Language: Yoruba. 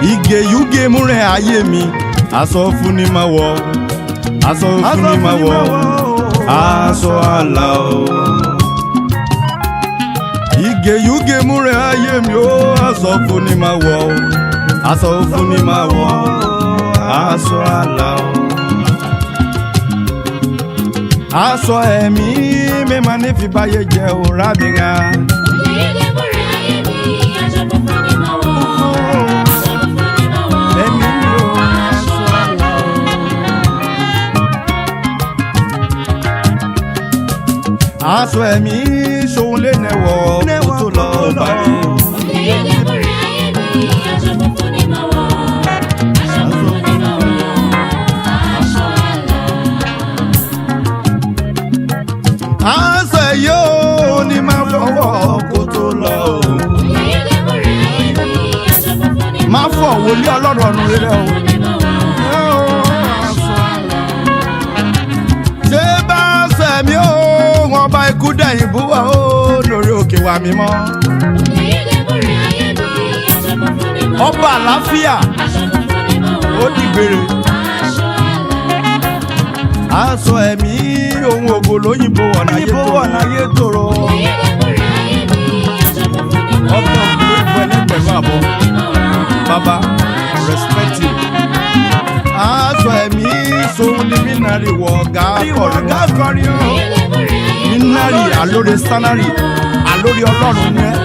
Ìgè yúgè múrẹ̀ ayé mi, aṣọ fún ni máa wọ̀, aṣọ fún ni máa wọ̀, aṣọ àlà o. Ìgè yúgè múrẹ̀ ayé mi ó, aṣọ fún ni máa wọ̀, aṣọ fún ni máa wọ̀, aṣọ àlà o. Aṣọ ẹ̀mí mi máa ní fi báyé jẹ́ òrà mi ga. Aṣọ ẹ̀mí ṣòun lé nẹ̀wọ̀ kó tó lọ báyìí. Aṣọ yóò ní máa fọwọ́ kó tó lọ. Máa fọ̀ wòlíì Ọlọ́run ọ̀run rere o. Ṣé bá aṣọ ẹ̀mí o, wọn bá ikú dẹ̀yìn búwa o lórí òkè wa mímọ́. Ọba àlàáfíà ó dìgbére. Aṣọ ẹ̀mí ohun ògo lóyìnbó ọ̀nà ayé tòrò. Ọkọ̀ ìlú ìfẹ́lẹ́gbẹ̀rún àbọ̀. Baba respected. Aṣọ ẹ̀mí sóhun ní mínárì wọ̀ ọ̀gá kọrin o. Mínárì àlórí sánárì àlórí Ọlọ́run yẹn.